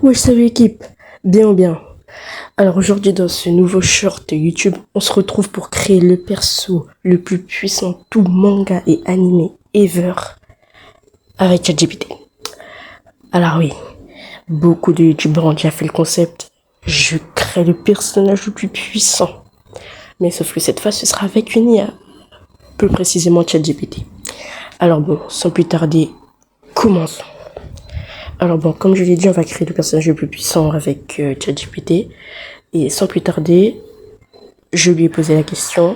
Ouais, salut l'équipe, bien ou bien. Alors aujourd'hui dans ce nouveau short YouTube, on se retrouve pour créer le perso le plus puissant tout manga et animé ever avec ChatGPT. Alors oui, beaucoup de youtubeurs ont déjà fait le concept. Je crée le personnage le plus puissant. Mais sauf que cette fois ce sera avec une IA, plus précisément ChatGPT. Alors bon, sans plus tarder, commençons. Alors bon, comme je l'ai dit, on va créer le personnage le plus puissant avec ChatGPT. Et sans plus tarder, je lui ai posé la question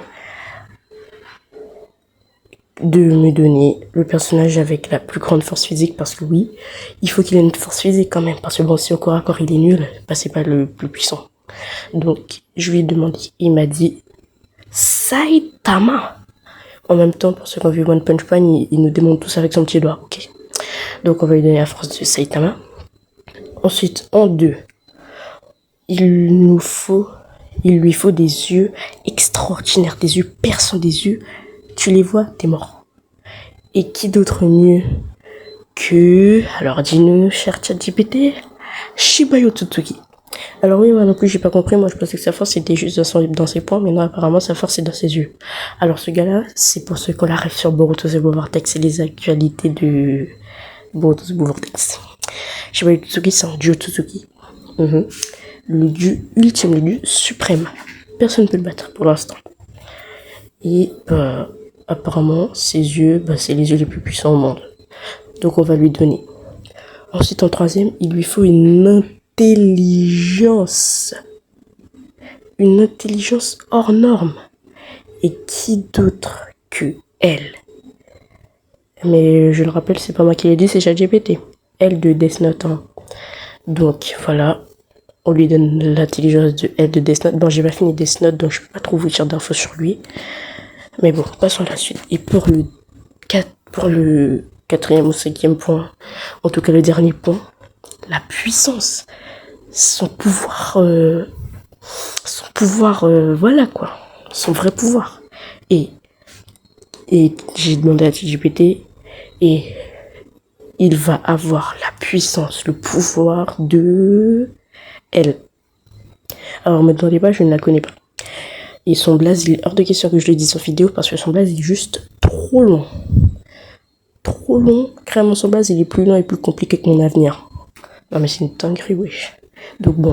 de me donner le personnage avec la plus grande force physique, parce que oui, il faut qu'il ait une force physique quand même, parce que bon, si au corps à corps il est nul, bah c'est pas le plus puissant. Donc, je lui ai demandé, il m'a dit Saitama. En même temps, pour ceux qui ont vu One Punch Man, il nous démontre tout ça avec son petit doigt, ok. Donc on va lui donner la force de Saitama. Ensuite, en deux, il lui faut des yeux extraordinaires, des yeux perçants, des yeux, tu les vois, t'es mort. Et qui d'autre mieux que, alors dis-nous, cher ChatGPT, Shibayo Tsutsuki. Alors oui, moi non plus, j'ai pas compris, moi je pensais que sa force était juste dans ses poings, mais non, apparemment sa force est dans ses yeux. Alors ce gars-là, c'est pour ceux qu'on l'arrive sur Boruto The Blue Vortex et les actualités de Boruto The Blue Vortex. Shibayo Tsutsuki, c'est un dieu Tsutsuki. Le dieu ultime, le dieu suprême. Personne ne peut le battre pour l'instant. Et apparemment, ses yeux, c'est les yeux les plus puissants au monde. Donc on va lui donner. Ensuite, en troisième, il lui faut une intelligence. Une intelligence hors norme. Et qui d'autre que elle? Mais je le rappelle, c'est pas moi qui l'ai dit, c'est ChatGPT. Elle de Death Note. Hein. Donc voilà. On lui donne l'intelligence de elle de Death Note. Bon, j'ai pas fini Death Note, donc je peux pas trop vous dire d'infos sur lui. Mais bon, passons à la suite. Et pour le quatrième ou cinquième point, en tout cas le dernier point, la puissance. Son pouvoir, voilà quoi. Son vrai pouvoir. Et j'ai demandé à ChatGPT et il va avoir la puissance, le pouvoir de elle. Alors, ne me demandez pas, je ne la connais pas. Et son blaze, il est hors de question que je le dise en vidéo parce que son blaze est juste trop long. Trop long. Créellement, son blaze, il est plus long et plus compliqué que mon avenir. Non, mais c'est une dinguerie, wesh. Donc bon.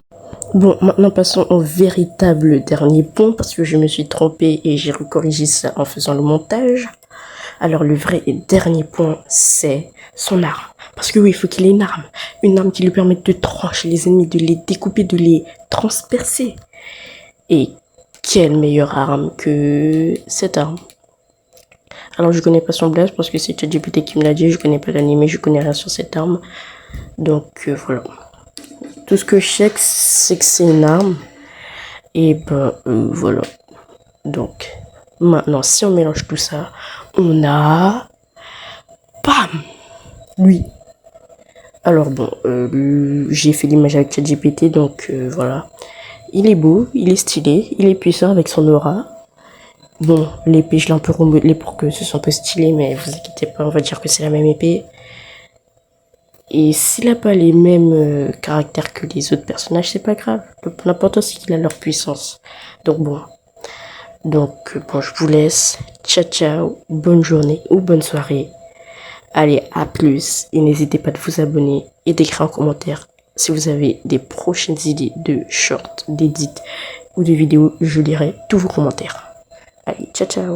Bon, maintenant passons au véritable dernier point parce que je me suis trompée et j'ai recorrigé ça en faisant le montage. Alors, le vrai et dernier point, c'est son arme. Parce que oui, il faut qu'il ait une arme. Une arme qui lui permette de trancher les ennemis, de les découper, de les transpercer. Et quelle meilleure arme que cette arme? Alors, je connais pas son blaze parce que c'est ChatGPT qui me l'a dit. Je connais pas l'anime, je connais rien sur cette arme. Donc, voilà. Tout ce que je sais, c'est que c'est une arme. Et voilà. Donc, maintenant, si on mélange tout ça, on a... Bam! Lui. Alors bon, j'ai fait l'image avec ChatGPT, donc voilà. Il est beau, il est stylé, il est puissant avec son aura. Bon, l'épée, je l'ai un peu remodelée pour que ce soit un peu stylé, mais vous inquiétez pas, on va dire que c'est la même épée. Et s'il n'a pas les mêmes caractères que les autres personnages, c'est pas grave. L'important, c'est qu'il a leur puissance. Donc bon. Donc bon, je vous laisse. Ciao, ciao. Bonne journée ou bonne soirée. Allez, à plus. Et n'hésitez pas de vous abonner et d'écrire en commentaire si vous avez des prochaines idées de shorts, d'édits ou de vidéos. Je lirai tous vos commentaires. Allez, ciao, ciao.